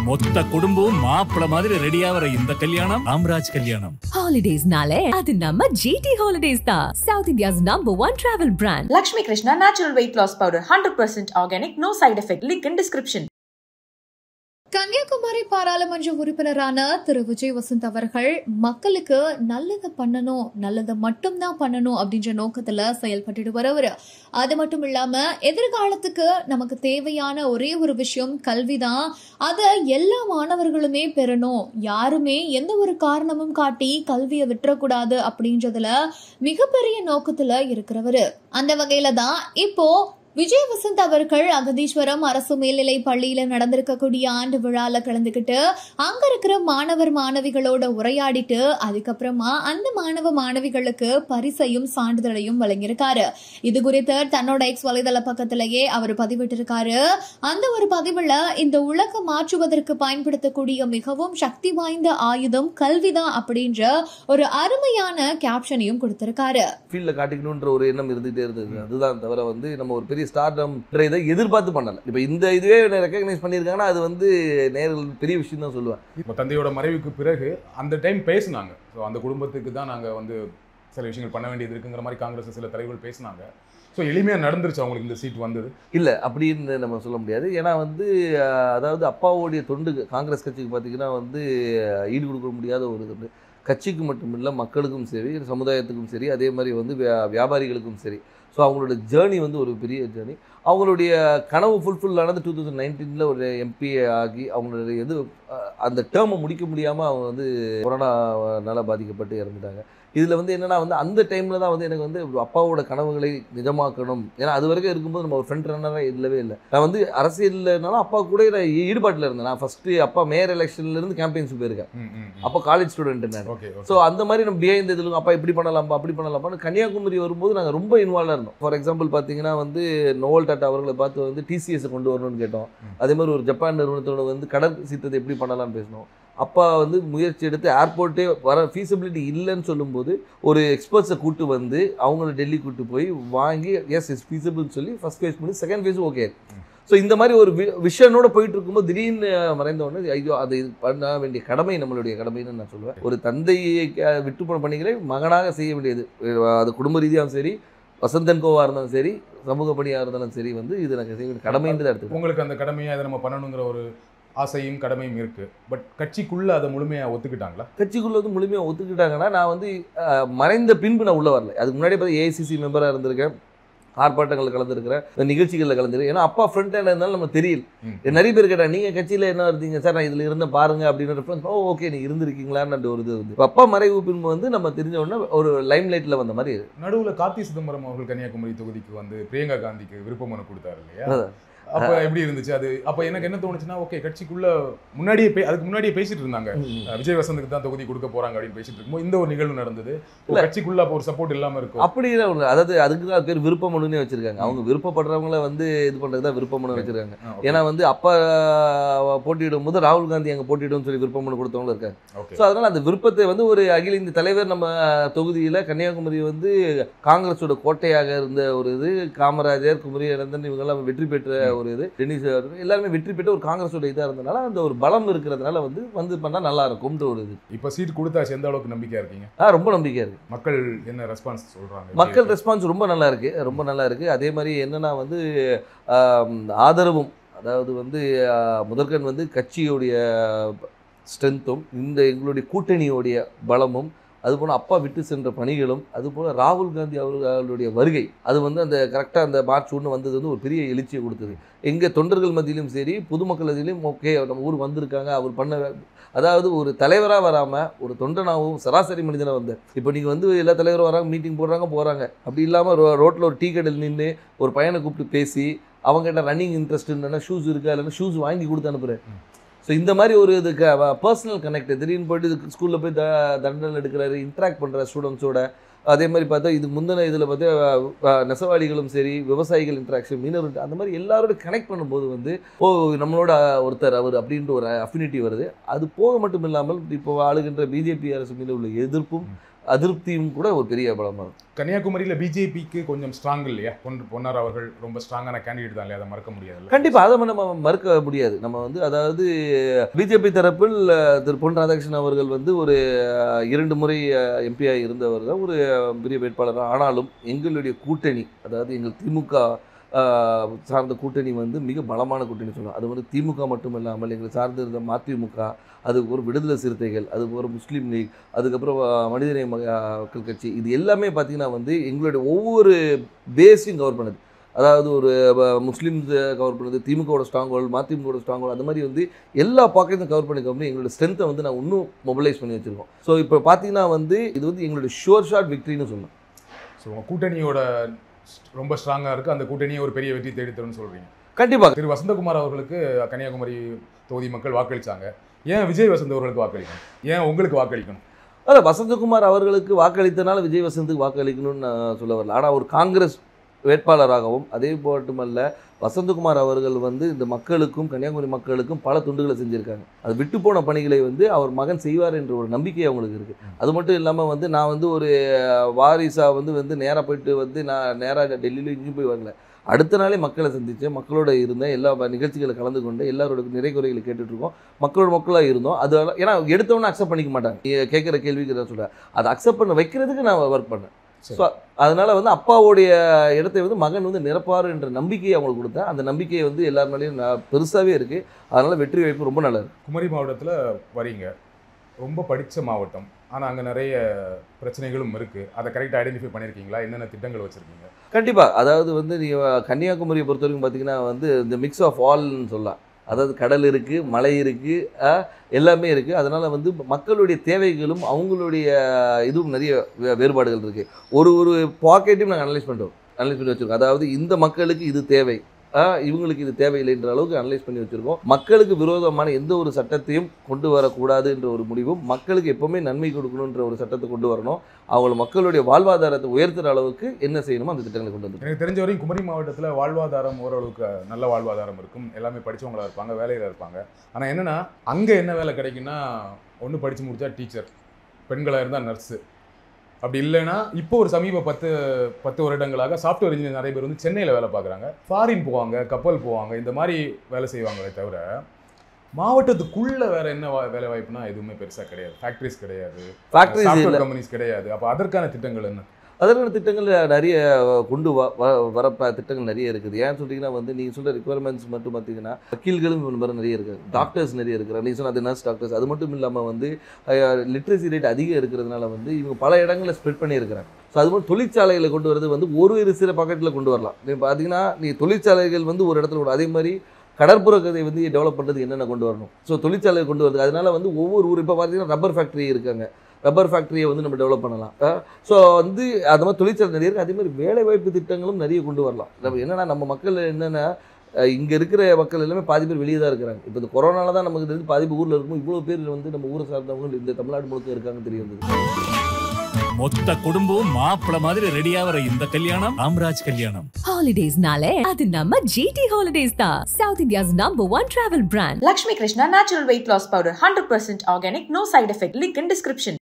மொத்த குடும்பம் மாப்பிள்ள மாதிரி ரெடியாவற இந்த கல்யாணம் ராம்ராஜ் கல்யாணம். ஹாலிடேஸ்னாலே அது நம்ம GT Holidays தான். South India's #1 travel brand. Lakshmi Krishna Natural Weight Loss Powder, 100% organic, no side effect. Link in description. Kanyakumari பாராளுமன்ற உறுப்பினரான திரு விஜய் வசந்த் அவர்கள் மக்களுக்கு நல்லதை பண்ணணும், நல்லதை மட்டும்தான் பண்ணணும் அப்படின்ற நோக்கத்துல செயல்பட்டு வரவர். அது மட்டும் இல்லாம எதிர்காலத்துக்கு நமக்கு தேவையான ஒரே ஒரு விஷயம் கல்விதான். அதை எல்லா மாணவர்களுமே பெறணும், யாருமே எந்த ஒரு காரணமும் காட்டி கல்வியை விட்டுறக்கூடாது அப்படின்றதுல மிகப்பெரிய நோக்கத்துல இருக்கிறவரு. அந்த வகையில தான் இப்போ விஜய் வசந்த் அவர்கள் அகதீஸ்வரம் அரசு மேல்நிலை பள்ளியில நடந்திருக்கக்கூடிய ஆண்டு விழால கலந்துகிட்டு அங்க இருக்கிற மாணவர் மாணவிகளோட உரையாடிட்டு அதுக்கப்புறமா அந்த மாணவ மாணவிகளுக்கு பரிசையும் சான்றிதழையும் வழங்கியிருக்காரு. இது குறித்து தன்னோட எக்ஸ் வலைதள பக்கத்திலேயே அவர் பதிவிட்டிருக்காரு. அந்த ஒரு பதிவுல இந்த உலகம் மாற்றுவதற்கு பயன்படுத்தக்கூடிய மிகவும் சக்தி வாய்ந்த ஆயுதம் கல்விதான் அப்படின்ற ஒரு அருமையான கேப்ஷனையும் கொடுத்திருக்காரு. ஃபீல்ட்ல காட்டிக்கணும்ன்ற ஒரு எண்ணம் இருந்துகிட்டே இருந்தது. அதுதான் தவிர வந்து நம்ம ஒரு பெரிய ஸ்டார்டம் இதை எதிர்பார்த்து பண்ணல. இப்போ இந்த இதுவே ரெகக்னைஸ் பண்ணியிருக்காங்கன்னா அது வந்து நேரில் பெரிய விஷயம் தான் சொல்லுவேன். இப்போ தந்தையோட மறைவுக்கு பிறகு அந்த டைம் பேசினாங்க. ஸோ அந்த குடும்பத்துக்கு தான் நாங்கள் வந்து சில விஷயங்கள் பண்ண வேண்டியது இருக்குங்கிற மாதிரி காங்கிரஸ் சில தலைவர்கள் பேசினாங்க. ஸோ எளிமையாக நடந்துருச்சு அவங்களுக்கு இந்த சீட் வந்தது? இல்லை, அப்படின்னு நம்ம சொல்ல முடியாது. ஏன்னா வந்து அதாவது அப்பாவோடைய தொண்டு காங்கிரஸ் கட்சிக்கு பார்த்தீங்கன்னா வந்து ஈடு கொடுக்க முடியாத ஒரு இது கட்சிக்கு மட்டும் இல்லை, மக்களுக்கும் சரி, சமுதாயத்துக்கும் சரி, அதே மாதிரி வந்து வியாபாரிகளுக்கும் சரி. ஸோ அவங்களோட ஜேர்னி வந்து ஒரு பெரிய ஜேர்னி. அவங்களுடைய கனவு ஃபுல்ஃபில் ஆனது 2019 ஒரு எம்பி ஆகி அவங்களுடைய அந்த டேர்மை முடிக்க முடியாமல் அவங்க வந்து கொரோனாவால் பாதிக்கப்பட்டு இறந்துட்டாங்க. இதில் வந்து என்னென்னா வந்து அந்த டைமில் தான் வந்து எனக்கு வந்து அப்பாவோட கனவுகளை நிஜமாக்கணும். ஏன்னா அது வரைக்கும் இருக்கும்போது நம்ம ஒரு ஃப்ரண்ட் ரன்னராக இல்லவே இல்லை. நான் வந்து அரசியல்னாலும் அப்பா கூட நான் ஈடுபாட்டில் இருந்தேன். நான் ஃபஸ்ட்டு அப்பா மேயர் எலெக்ஷன்லேருந்து கேம்பெயின்ஸ் போயிருக்கேன். அப்போ காலேஜ் ஸ்டூடெண்ட் நான். ஸோ அந்த மாதிரி நம்ம பிஹைண்ட் இதில் அப்பா இப்படி பண்ணலாம்ப்பா அப்படி பண்ணலாம்ப்பான்னு கன்னியாகுமரி வரும்போது நாங்கள் ரொம்ப இன்வால்வாக இருந்தோம். ஃபார் எக்ஸாம்பிள் பார்த்தீங்கன்னா வந்து நோவல் டாட்டா அவர்களை பார்த்து வந்து டிசிஎஸை கொண்டு வரணும்னு கேட்டோம். அதே மாதிரி ஒரு ஜப்பான் நிறுவனத்தோட வந்து கடல் சீற்றத்தை எப்படி பண்ணலாம்னு பேசினோம். அப்பா வந்து முயற்சி எடுத்து ஏர்போர்ட்டே வர ஃபீஸிபிலிட்டி இல்லைன்னு சொல்லும்போது ஒரு எக்ஸ்பர்ட்ஸை கூட்டு வந்து அவங்கள டெல்லி கூட்டு போய் வாங்கி எஸ் இஸ் ஃபீஸிபிள்னு சொல்லி ஃபஸ்ட் ஃபேஸ் பண்ணி செகண்ட் ஃபேஸும் ஓகே. ஸோ இந்த மாதிரி ஒரு விஷனோட போயிட்டு இருக்கும்போது திடீர்னு மறைந்த உடனே ஐயோ அது பண்ண வேண்டிய கடமை நம்மளுடைய கடமைன்னு நான் சொல்லுவேன். ஒரு தந்தையை விட்டு போன பணிகளை மகனாக செய்ய வேண்டியது, அது குடும்ப ரீதியாகவும் சரி, வசந்தன் கோவாக இருந்தாலும் சரி, சமூக பணியாக இருந்தாலும் சரி, வந்து இது நாங்கள் செய்ய வேண்டிய கடமைன்னு தான் எடுத்து உங்களுக்கு அந்த கடமையாக இதை நம்ம பண்ணணுங்கிற ஒரு ஆசையும் கடமையும் இருக்குது. பட் கட்சிக்குள்ளே அதை முழுமையாக ஒத்துக்கிட்டாங்களா? கட்சிக்குள்ளே வந்து முழுமையாக ஒத்துக்கிட்டாங்கன்னா நான் வந்து மறைந்த பின்பு நான் உள்ளே வரல. அதுக்கு முன்னாடி பார்த்து ஏஐசிசி மெம்பராக இருந்திருக்கேன், ஆர்ப்பாட்டங்களில் கலந்துருக்கிறேன், நிகழ்ச்சிகளில் கலந்துருக்கேன். ஏன்னா அப்பா ஃப்ரண்ட் ஹேண்ட் இருந்தாலும் நம்ம தெரியல. நிறைய பேர் கேட்டாங்க நீங்கள் கட்சியில் என்ன இருந்தீங்க சார், நான் இதில் இருந்தேன் பாருங்க அப்படின்னு ரெஃபரன்ஸ். ஓகே நீங்கள் இருந்திருக்கீங்களான்னு ஒரு இது வந்து அப்பா மறைவு பின்பு வந்து நம்ம தெரிஞ்ச உடனே ஒரு லைம் லைட்டில் வந்த மாதிரி. நடுவில் கார்த்தி சிதம்பரம் அவர்கள் கன்னியாகுமரி தொகுதிக்கு வந்து பிரியங்கா காந்திக்கு விருப்ப மனு கொடுத்தாரு இல்லையா? அப்போ எப்படி இருந்துச்சு அது? அப்போ எனக்கு என்ன தோணுச்சுன்னா, ஓகே கட்சிக்குள்ள அதுக்கு முன்னாடியே பேசிட்டு இருந்தாங்க விஜய் வசந்துக்கு தான் தொகுதி கொடுக்க போறாங்க அப்படின்னு பேசிட்டு இருக்கும்போது இந்த ஒரு நிகழ்வு நடந்தது. கட்சிக்குள்ள அப்போ ஒரு சப்போர்ட் இல்லாம இருக்கும். அப்படி அதாவது அதுக்கு தான் பேர் விருப்ப மனுன்னே வச்சிருக்காங்க. அவங்க விருப்பப்படுறவங்கள வந்து இது பண்றது தான் விருப்ப மனு வச்சிருக்காங்க. ஏன்னா வந்து அப்பா போட்டியிடும் போது ராகுல் காந்தி அங்கே போட்டியிடும் சொல்லி விருப்ப மனு கொடுத்தவங்களும் இருக்காங்க. ஸோ அதனால அந்த விருப்பத்தை வந்து ஒரு அகில இந்திய தலைவர் நம்ம தொகுதியில் கன்னியாகுமரி வந்து காங்கிரஸோட கோட்டையாக இருந்த ஒரு இது, காமராஜர், குமரி அனந்தன் இவங்கெல்லாம் வெற்றி பெற்ற ஒரு இது, டென்னிஸ் எல்லாருமே வெற்றி பெற்ற ஒரு காங்கிரஸோட இதாக இருந்தனால அந்த ஒரு பலம் இருக்கிறதுனால வந்து பண்ணால் நல்லா இருக்கும்ன்ற ஒரு இது. இப்போ சீட் கொடுத்தாச்சு, எந்த அளவுக்கு நம்பிக்கையா இருக்கீங்க? ரொம்ப நம்பிக்கையா இருக்கு. மக்கள் என்ன ரெஸ்பான்ஸ் சொல்றாங்க? மக்கள் ரெஸ்பான்ஸ் ரொம்ப நல்லா இருக்கு, ரொம்ப நல்லா இருக்கு. அதே மாதிரி என்னன்னா வந்து ஆதரவும், அதாவது வந்து முதற்கண் வந்து கட்சியோடைய ஸ்ட்ரென்த்தும் இந்த எங்களுடைய கூட்டணியோடைய பலமும், அதுபோல் அப்பா விட்டு சென்ற பணிகளும், அதுபோல் ராகுல் காந்தி அவர்களுடைய வருகை, அது வந்து அந்த கரெக்டாக அந்த மார்ச் 1 வந்தது வந்து ஒரு பெரிய எழுச்சியை கொடுத்தது. எங்கள் தொண்டர்கள் மத்தியிலும் சரி, பொதுமக்கள் மத்தியிலும் ஓகே நம்ம ஊர் வந்திருக்காங்க, அவர் பண்ண, அதாவது ஒரு தலைவராக வராமல் ஒரு தொண்டனாகவும் சராசரி மனிதனாக வந்தார். இப்போ நீங்கள் வந்து எல்லா தலைவரும் வராங்க, மீட்டிங் போகிறாங்க. அப்படி இல்லாமல் ரோட்டில் ஒரு டீ கடையில் நின்று ஒரு பையனை கூப்பிட்டு பேசி அவங்ககிட்ட ரன்னிங் இன்ட்ரெஸ்ட் இல்லைன்னா ஷூஸ் இருக்கா, இல்லைன்னா ஷூஸ் வாங்கி கொடுத்து அனுப்புகிறேன். ஸோ இந்த மாதிரி ஒரு இதுக்கு பர்சனல் கனெக்ட், திடீர்னு போய்ட்டு ஸ்கூலில் போய் தண்டனை எடுக்கிறாரு, இன்ட்ராக்ட் பண்ணுற ஸ்டூடெண்ட்ஸோட. அதே மாதிரி பார்த்தா இதுக்கு முந்தின இதில் பார்த்தா நெசவாளிகளும் சரி, விவசாயிகள் இன்ட்ராக்ஷன், மீனவர், அந்த மாதிரி எல்லாரோட கனெக்ட் பண்ணும்போது வந்து நம்மளோட ஒருத்தர் அவர் அப்படின்ற ஒரு அஃபினிட்டி வருது. அது போக மட்டும் இல்லாமல் இப்போ ஆளுகின்ற பிஜேபி அரசு மீது உள்ள எதிர்ப்பும் அதிருப்தியும் கூட ஒரு பெரிய பலமாக இருக்கும். கன்னியாகுமரியில் பிஜேபிக்கு கொஞ்சம் ஸ்ட்ராங் இல்லையா? பொன்னார் அவர்கள் ரொம்ப ஸ்ட்ராங்கான கேண்டிடேட் தான் இல்லையா? அதை மறக்க முடியாது. கண்டிப்பாக அதை நம்ம மறுக்க முடியாது. நம்ம வந்து அதாவது பிஜேபி தரப்பில் திரு பொன் ராதாகிருஷ்ணன் அவர்கள் வந்து ஒரு 2 முறை எம்பியாக இருந்தவர் தான், ஒரு பெரிய வேட்பாளர். ஆனாலும் எங்களுடைய கூட்டணி, அதாவது எங்கள் திமுக சார்ந்த கூட்டணி வந்து மிக பலமான கூட்டணி சொல்லலாம். அது வந்து திமுக மட்டும் இல்லாமல் எங்களை சார்ந்து இருந்த மதிமுக, அதுக்கு ஒரு விடுதலை சிறுத்தைகள், அதுக்கு ஒரு முஸ்லீம் லீக், அதுக்கப்புறம் மனிதநேய மக்கள் கட்சி, இது எல்லாமே பார்த்திங்கன்னா வந்து எங்களுடைய ஒவ்வொரு பேஸையும் கவர் பண்ணுது. அதாவது ஒரு முஸ்லீம்ஸ் கவர் பண்ணுது, திமுகவோட ஸ்ட்ராங் ஹோல்டு, மதிமுகவோட ஸ்ட்ராங் ஹோல்டு, அந்த மாதிரி வந்து எல்லா பாக்கெட்டும் கவர் பண்ணி எங்களோட ஸ்ட்ரென்த்தை வந்து நான் இன்னும் மொபிலைஸ் பண்ணி வச்சுருக்கோம். ஸோ இப்போ பார்த்தீங்கன்னா வந்து இது வந்து எங்களுடைய ஷோர் ஷாட் விக்ட்ரின்னு சொல்லலாம். ஸோ கூட்டணியோட ரொம்ப ஸ்ட்ராங்காக இருக்குது, அந்த கூட்டணியை ஒரு பெரிய வெற்றி தேடித்தரும்னு சொல்கிறீங்க. கண்டிப்பாக. திரு வசந்தகுமார் அவர்களுக்கு கன்னியாகுமரி தொகுதி மக்கள் வாக்களித்தாங்க. ஏன் விஜய் வசந்த் அவர்களுக்கு வாக்களிக்கணும்? ஏன் உங்களுக்கு வாக்களிக்கணும்? அதான் வசந்தகுமார் அவர்களுக்கு வாக்களித்தனால விஜய் வசந்துக்கு வாக்களிக்கணும்னு நான் சொல்ல வரல. ஆனால் ஒரு காங்கிரஸ் வேட்பாளராகவும் அதே மட்டுமல்ல வசந்தகுமார் அவர்கள் வந்து இந்த மக்களுக்கும் கன்னியாகுமரி மக்களுக்கும் பல துண்டுகளை செஞ்சுருக்காங்க. அது விட்டு போன பணிகளை வந்து அவர் மகன் செய்வார் என்ற ஒரு நம்பிக்கை அவங்களுக்கு இருக்குது. அது மட்டும் இல்லாமல் வந்து நான் வந்து ஒரு வாரிசாக வந்து நேராக போயிட்டு வந்து நான் நேராக டெல்லியில் இங்கேயும் போய் வரல. அடுத்த நாளே மக்களை சந்தித்தேன், மக்களோட இருந்தேன், எல்லா நிகழ்ச்சிகளை கலந்து கொண்டு எல்லாரோட நிறை குறைகளை கேட்டுட்ருக்கோம், மக்களாக இருந்தோம். அது ஏன்னா எடுத்தவொன்னே அக்செப்ட் பண்ணிக்க மாட்டாங்க, கேட்குற கேள்விக்கு தான் சொல்கிறேன். அதை அக்செப்ட் பண்ண வைக்கிறதுக்கு நான் ஒர்க் பண்ணேன். ஸோ அதனால் வந்து அப்பாவுடைய இடத்தை வந்து மகன் வந்து நிரப்பார் என்ற நம்பிக்கையை அவங்களுக்கு கொடுத்தேன். அந்த நம்பிக்கையை வந்து எல்லாருனாலையும் பெருசாகவே இருக்குது. அதனால் வெற்றி வாய்ப்பு ரொம்ப நல்லா இருக்குது. குமரி மாவட்டத்தில் வரீங்க, ரொம்ப படித்த மாவட்டம், ஆனால் அங்கே நிறைய பிரச்சனைகளும் இருக்குது. அதை கரெக்டாக ஐடென்டிஃபை பண்ணியிருக்கீங்களா? என்னென்ன திட்டங்கள் வச்சுருக்கீங்க? கண்டிப்பாக. அதாவது வந்து நீங்கள் கன்னியாகுமரியை பொறுத்த வரைக்கும் பார்த்தீங்கன்னா வந்து இந்த மிக்ஸ் ஆஃப் ஆல்னு சொல்லலாம். அதாவது கடல் இருக்குது, மலை இருக்குது, எல்லாமே இருக்குது. அதனால் வந்து மக்களுடைய தேவைகளும் அவங்களுடைய இதுவும் நிறைய வேறுபாடுகள் இருக்குது. ஒரு பாக்கெட்டையும் நாங்கள் அனலைஸ் பண்ணி வச்சுருக்கோம். அதாவது இந்த மக்களுக்கு இது தேவை, இவங்களுக்கு இது தேவையில்லைன்ற அளவுக்கு அனலைஸ் பண்ணி வச்சுருக்கோம். மக்களுக்கு விரோதமான எந்த ஒரு சட்டத்தையும் கொண்டு வரக்கூடாது என்ற ஒரு முடிவும், மக்களுக்கு எப்போவுமே நன்மை கொடுக்கணுன்ற ஒரு சட்டத்தை கொண்டு வரணும், அவங்கள மக்களுடைய வாழ்வாதாரத்தை உயர்த்துகிற அளவுக்கு என்ன செய்யணுமோ அந்த திட்டங்களை கொண்டு வந்து. எனக்கு தெரிஞ்ச வரையும் குமரி மாவட்டத்தில் வாழ்வாதாரம் ஓரளவுக்கு நல்ல வாழ்வாதாரம் இருக்கும், எல்லாமே படித்தவங்களாக இருப்பாங்க, வேலையில் இருப்பாங்க. ஆனால் என்னென்னா அங்கே என்ன வேலை கிடைக்குன்னா, ஒன்று படித்து முடித்தா டீச்சர், பெண்களாக இருந்தால் நர்ஸு, அப்படி இல்லைன்னா இப்போ ஒரு சமீப 10 வருடங்களாக சாஃப்ட்வேர் இன்ஜினியர் நிறைய பேர் வந்து சென்னையில் வேலை பார்க்குறாங்க, ஃபாரின் போவாங்க, கப்பல் போவாங்க, இந்த மாதிரி வேலை செய்வாங்களே தவிர மாவட்டத்துக்குள்ளே வேறு என்ன வேலை வாய்ப்புனா எதுவுமே பெருசாக கிடையாது. ஃபேக்ட்ரிஸ் கிடையாது, சாஃப்ட்வேர் கம்பெனிஸ் கிடையாது. அப்போ அதற்கான திட்டங்கள் என்ன? அதற்கான திட்டங்கள் நிறைய கொண்டு வர திட்டங்கள் நிறைய இருக்குது. ஏன்னு சொல்லிங்கன்னா வந்து நீங்கள் சொல்கிற ரிக்குவயர்மெண்ட்ஸ் மட்டும் பார்த்தீங்கன்னா வக்கீல்களும் நிறைய இருக்குது, டாக்டர்ஸ் நிறைய இருக்கிறாங்க. நீங்கள் சொன்ன அது நர்ஸ் டாக்டர்ஸ். அது மட்டும் இல்லாமல் வந்து லிட்ரஸி ரேட் அதிகம் இருக்கிறதுனால வந்து இவங்க பல இடங்களில் ஸ்ப்ரெட் பண்ணியிருக்கிறாங்க. ஸோ அது மாதிரி தொழிற்சாலைகளை கொண்டு வரது வந்து ஒரு சில பாக்கெட்டில் கொண்டு வரலாம். நீங்கள் பார்த்தீங்கன்னா நீங்கள் தொழிற்சாலைகள் வந்து ஒரு இடத்துல கூட, அதே மாதிரி கடற்புற கதை வந்து டெவலப் பண்ணுறது என்னென்ன கொண்டு வரணும். ஸோ தொழிற்சாலையை கொண்டு வரது. அதனால வந்து ஒவ்வொரு ஊர் இப்போ பார்த்தீங்கன்னா ரப்பர் ஃபேக்ட்ரி இருக்காங்க, ரப்பர் ஃபேக்ட்ரியை வந்து நம்ம டெவலப் பண்ணலாம். ஸோ வந்து அது மாதிரி தொழிற்சாலை நிறைய இருக்குது. அதே மாதிரி வேலைவாய்ப்பு திட்டங்களும் நிறைய கொண்டு வரலாம். நம்ம என்னென்னா நம்ம மக்கள் என்னென்னா இங்கே இருக்கிற மக்கள் எல்லாமே பாதி பேர் வெளியே தான் இருக்கிறாங்க. இப்போ இந்த கொரோனால தான் நமக்கு தெரிஞ்சு பாதி பேர் ஊரில் இருக்கும். இவ்வளோ பேர் வந்து நம்ம ஊரை சார்ந்தவங்க இந்த தமிழ்நாடு முழுக்க இருக்காங்கன்னு தெரிய வந்தது. மொத்த குடும்பம் மாப்பிள்ள மாதிரி ரெடியாகிற இந்த கல்யாணம் ராம்ராஜ் கல்யாணம். ஹாலிடேஸ்னாலே அது நம்ம GT ஹாலிடேஸ் தான், South India's #1 travel brand. Lakshmi Krishna Natural Weight Loss Powder 100% organic, no side effect. Link in description.